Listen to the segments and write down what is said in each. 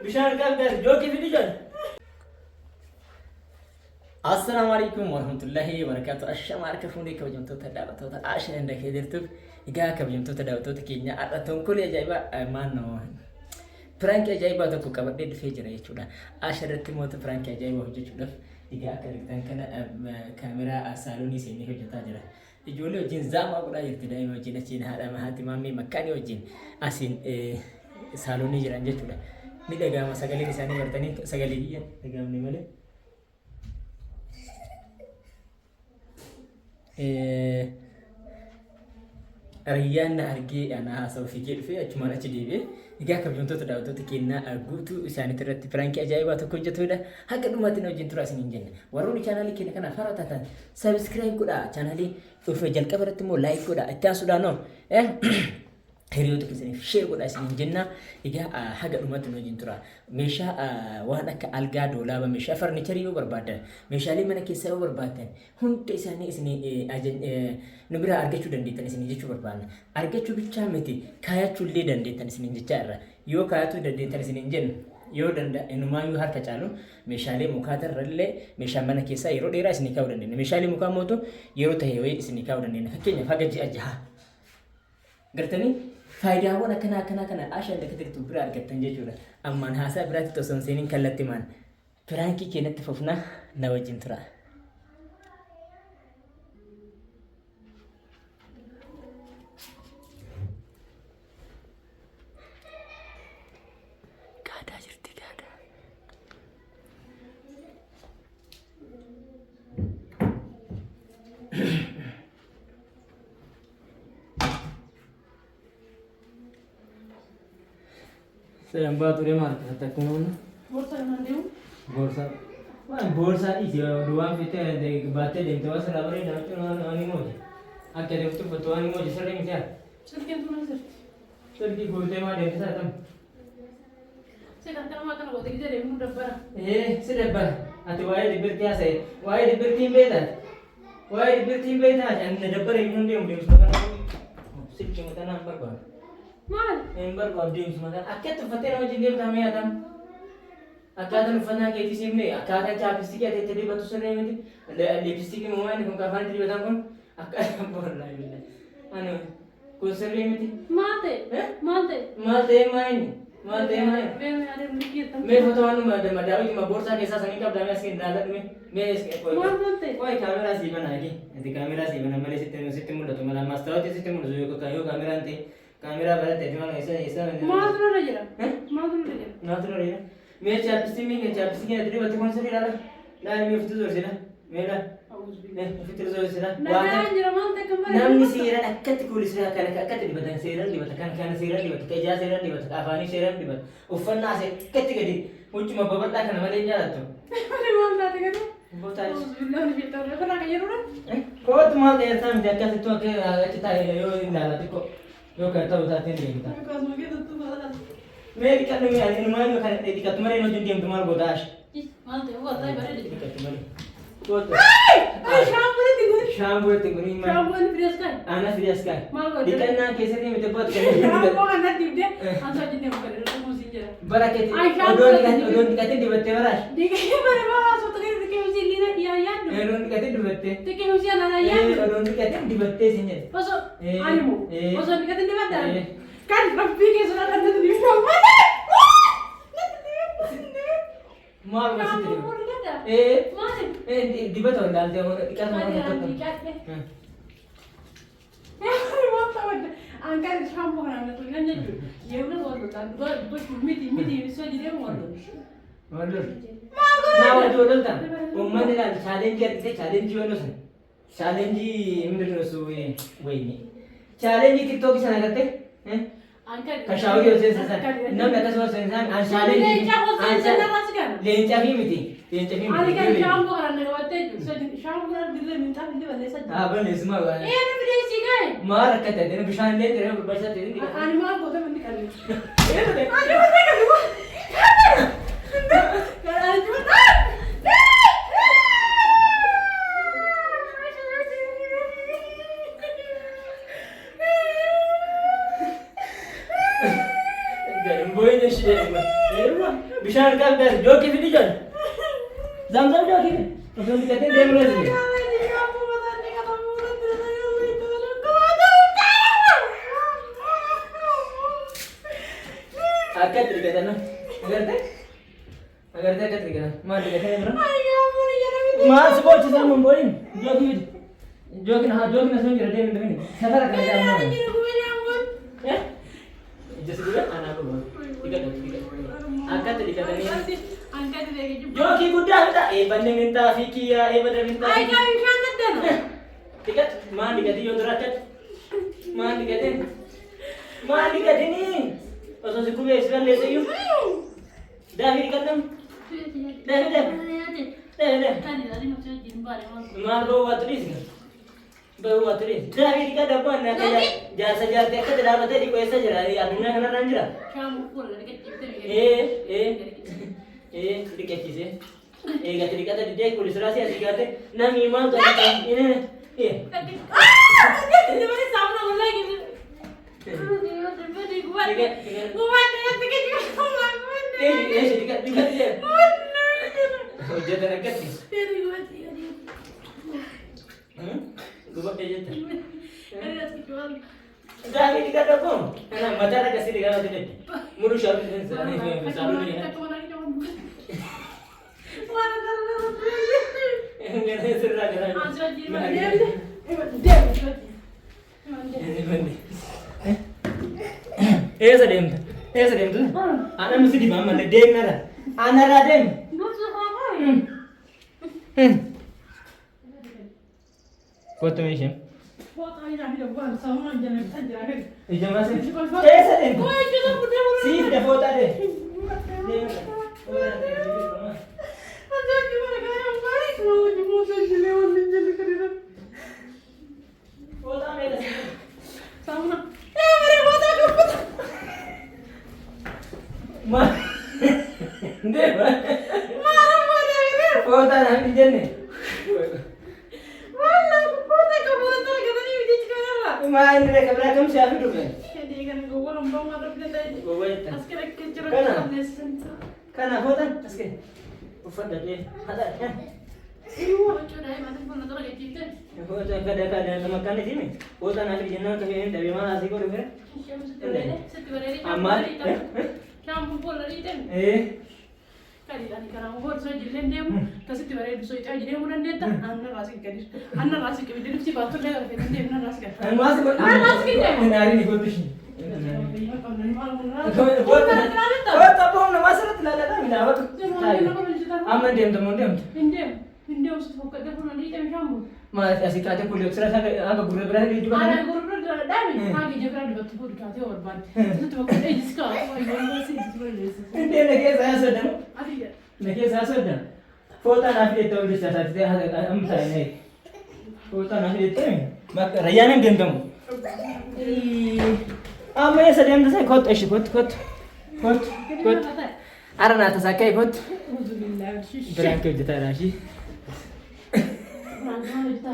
बिशाल का जो की वीडियो जो अस्सलाम वालेकुम वरहमतुल्लाहि वबरकातु अशमार ka fuudhee kabajamtoota daawwattoota Aashaan Indakee jirtuuf egaa kabajamtoota daawwattoota keenya har'a tonkolee ajaa'ibaa maannoo pirankii ajaa'ibaa tokko qabadhee dhufee jira jechuudha. Aashaan irratti moota pirankii ajaa'ibaa hojjechuudhaaf egaa akka argitan kana kaameraa saaloonii seenee hojjetaa jira. Ijoollee wajjin zaamaa godhaa jirti daa'ima wajjin achiin haadha haati maammee makkaanii wajjin asiin saaloonii jiran jechuudha. Ni dhagahama sagaleen isaanii bartanii sagalee biyya dhagahamne malee. Riyaana argee ana haasa'u fiigee dhufee achumaan achi deebi'ee egaa kabajamtoota daawwattoota keenyaa guutuu isaaniitti irratti pirankii ajaa'ibaa tokko hojjetudha. Haga dhumaatti na wajjin turaa isiniin jenna. Warroonni chaanaalii keenya kanaaf haaraa taatan sabiskiraayib godhaa. Chaanaalii dhufee jalqaba irratti immoo laayik godhaa. Itti aansuudhaan hiriyoota keessaniif sheer godhaa isiniin jenna. Egaa haga dhumaatti na wajjin turaa. Meeshaa waan akka algaa doolaaba meeshaa farniicharii yoo barbaadan meeshaalee mana keessaa yoo barbaadan hunda isaanii isinii nu bira argachuu dandeettan isinii jechuu barbaadna. Argachuu bichaa miti kaayachuu illee dandeettan isiniin jechaa irra yoo kaayachuu dandeettan isiniin jennu yoo danda'inumaayyuu harka caalu meeshaalee mukaatarrallee meeshaa mana keessaa yeroo dheeraa isinii kaa'uu dandeenya. Meeshaalee mukaa mootu yeroo ta'e wayii isinii kaa'uu dandeenya. Fakkeenyaaf haga ji'a jaha gartanii faayidaawwan akkana kana Aashaan Indakee jirtu bira argattan jechuudha. Ammaan haasaa biraatti osoo hin seeniin kallattii maan piraankii keenyatti fufna na wajjin tura. Gaadaa jirti gaadaa. Saya buat udah marah, kata kuno. Borsa mana dia? Borsa isi dua fitur dari baterai dan tuas selabari dan tu animoji. Akhirnya itu betul animoji sering siapa? Sering tu nasi. Sering gurte mah dia tu sahaja. Saya kan makan gua tiga jam muda ber. Sedap. Ati wahai diberi tiasa, wahai diberi tim beda. Wahai diberi tim beda, jangan diberi ini dia mungkin sekarang. Sip cuma tanah berapa? Mal. Member Godin semangat. Akhirnya tu fatih nama jadi kami adam. Akhirnya tu fatih kita simne. Akhirnya chapstick ada tadi batu sering ini. Lipstick ni mungkin kau kapan tadi batu pun. Akhirnya boleh bila. Anu, kau sering ini. Malte. Malte. Malte main. Malte main. Memang ada mikir tapi. मैं फोटो आनु मदर मदावी की मबोर्सा के साथ संगीत अपना स्क्रीन डाला तुम्हें मैं इसके कोई कैमरा सी बनाएगी यदि कैमरा सी बना मेरे सिस्टम मुंडा तुम्हारा मास्टर होते सिस्टम मुंडा जो कहीं कैमरा अंते कैमरा वाला तेजवान ऐसा माल तो नहीं जरा माल तो नहीं जरा ना तो नहीं मैं चैप्स्टिक के तेरी बात कौन सी डाला ना मैं फिर जोर से ना मेरा फिर जोर से ना ना जरा माल तक कमर namni seeran akkatti kuulisraa kana akkatti dibatan seeran dibata kan kana seeran dibata kajaa seeran dibata afaanii seeran dibata uffannaa se akkatti gadi huccuma babal'aa kana malee jaalattu malee maal taate gadi bootaas bismillah ni fitar kana kan yeroo koot maal ta'e miti akkasittu akka achi taa'e yoo ilaalate ko yoo kan ta'u taatee deemta akkasuma keessattuu maal mee dhiqadhu mee ani inumaan yoo kana dhiqattu malee wajjin deemtu maal gootaas maal ta'e waa ta'e bareede dhiqattu malee koot shampoo itti guni maal shampoo ni firias kan ana firias kan maal godhe dhiqannaa keessatti miti boot shampoo kana dibde asa jinde mukare ramu sinjera baraketi odoon dhiqatte dibattee baraas dikee bare baa so tege dikee usi lina ya yaadu odoon dhiqatte dibattee dikee usi ana yaadu odoon dhiqatte dibattee sin jedhe oso animu oso dikee dibatta Eh. kan rabbi ke sura kan tu dibde maal shampoo gosti pun ada maal dibata wallaalte dhiqata angkat shampoo kan ada tulisan jadi ya udah waduh kan dua miti so jadi waduh Waduh. Nah, waduh waduh kan. Umman ini challenge kita challenge waduh sih. Challenge ini terus ini. Challenge kita tuh bisa ngerti? angkat Kashawi harus sensasi. Nam nak kasih sensasi. An challenge. Lenca miti. Lenca miti. angkat shampoo kan ada waktu so shampoo kan dile minta balik saja Ah, benar semua kan. ini video sih kan Mar kata dia bishan le तेरे बच्चा तेरे दिखा. animal kau tu mesti kali ये तो देख. bishaan qabda jookii fidi jira. Zamzam jookii fidi. Osoo dhiqatee deemu reessi. Akka dhiqatan agartee akka dhiqatan maal dhiqatee jira? Maal si boocisan mun booliin jookii fidi. Jookiin asuma jira deemu deemu safara kana jaalladha. Ijji guddaa anaa qabu. Akka dhiqatanii. Jookii guddaa fida. Eebanni mintaa fi kiyyaa eebada mintaa. Ay kami bishaan gaddana. Dhiqat maal dhiqatii yoo dura akkatti maal dhiqatiin maal dhiqatinii osoo si kubee si balleessayyuu daafii dhiqatan daafii maal bahuu baatu dhiisni bahuu baatu dhiisni daafii dhiqata abbaa annaa akka jaarsa jaartee akkatti dhaabatee dhiqoo eessa jira addunyaa kanarraan jira dhiqachiisee eegate dhiqata diddee kulisiraasii asii gaate namni maal ta'e Esa deemtu. Ana misi di mama le deem nara. Ana ra deem. Foto meeshaan. Ijama se. Esa deem. Siif da foto de. Foto nak dijenne. Main ni ke belakang siapa dulu? Kana foto askere. Ufat dah ada kan? Foto kada makan di sini. Foto nak dijenne tapi ini dari mana asik kau dulu? Amal. Kadidhaan karaa hojii illee deemu akkasitti bareedu soichaa jireenya muraan deetta anna raasii gadi anna raasii qabi deemsi baatullee kan fedhan deemna raasii gadi. Raasii gadi. Naari ni godhishi. Wata boom nama asirratti ilaalata midhaawatu. Amma deemta moo deemta? Hin deemu si fokkatee fuulanii deemu shambu. Maal asii kaatee kulee sira akka gurra biraa deebi'u. Ana gurra biraa dhaami. Haagi jabraa dibatti fuudhu kaatee barbaade. Sitti fokkatee jiska wayyoo si balleessa. Indee nagee isaa sodamu. Nagee isaa sodamu. Foota naaf deettee walitti taatee amta inni. Foota naaf deettee bakka rayyaan hin deemtamu. Amma eessa deemta sai kottu eshi kottu. Ara naata sakkee kottu. Biraan kee hojjetaa raashii.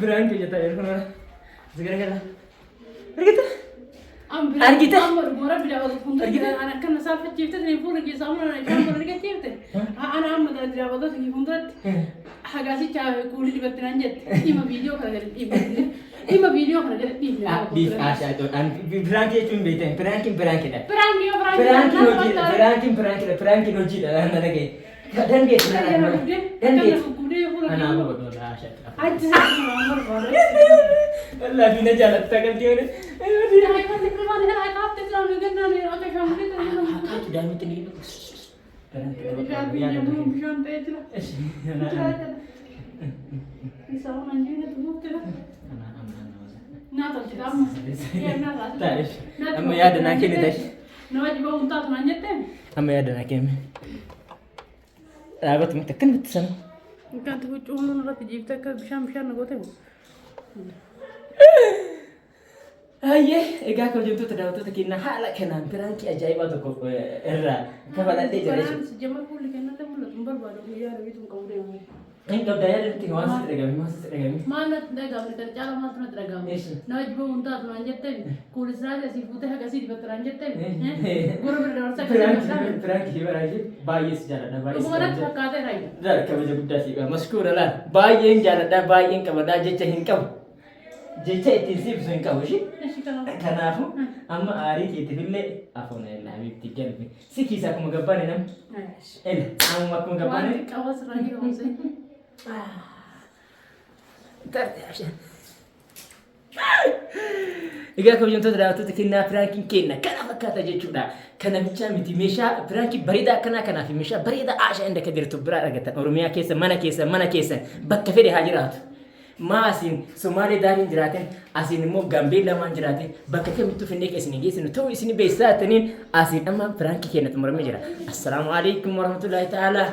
Biraan kee hojjetaa yeroo Segera. Argita? Argita? Ana kana safa cifte ne pura ke samna na jambo ne cifte. Ana amma da dira wada ki hundrat. Hagasi cha kuli di batran jet. Ima video kala ima video kala di. Di asha to an Biraan kee chun bete. Biraan kee da. Biraan kee noji da na lage. Dan dia ana amma bodo da asha. Ajji amar bodo. Allah bina jalat takal dia ne. Aku dah minta ni. Amma ya da nake ne tashi. Amma ya da nake me. Abat mata kan betul. Kan tu cuma nak jipta ke bishan nak gote. Aye, egaa kabajamtoota daawwattoota keenyaa haala kanaan biraan kee ajaa'ibaa tokko irraa kafaladhee jira jechuudha. Jamar fuulli kennaa mul'atu barbaadu guyyaa rabiitu qabdee uume. Enggak daya dari tinggal masih tergami. Mana dhagaamne kan caala maatu na dhagaamne. Nama jibbaa hundaa tunaan jetteen kuulisraa asii fuutee haga asii dibattaraan jetteen gora bira dabarsaa akkasii Prank baraji baay'ee jaaladha baay'ee. dhugumarratti fakkaatee raayi. Dar kabaja guddaa si qaba. Mashkuura laal baay'een jaaladha baay'een qabadha jecha hin qabu. Jecha ittiin siibsu hin qabu shi. Kanaafu amma aarii keetifillee afoona illaa biifti galme. Si kiisa akkuma gabbaane nam. Amma akkuma gabbaane. Waan qabaas raayii hoomsee. Egaa kabajamtoota daawwattoota kennaa piraankiin kenna kana fakkaata jechuudha. Kana bichaa miti meeshaa piraanki bareedaa akkanaa kanaaf meeshaa bareedaa aashaa inda akka jirtu biraa argatan Oromiyaa keessa mana keessa bakka fedhe haa jiraatu. Maa asiin Somaalee daariin jiraatin asiin immoo Gaambeellaa jiraatin bakka kamittuu finnee isin geessinu ta'uu isin beeksisaa ta'aniin asiin amma piraanki kenna xumuramee jira. Assalaamu alaikum warahmatullahi ta'ala.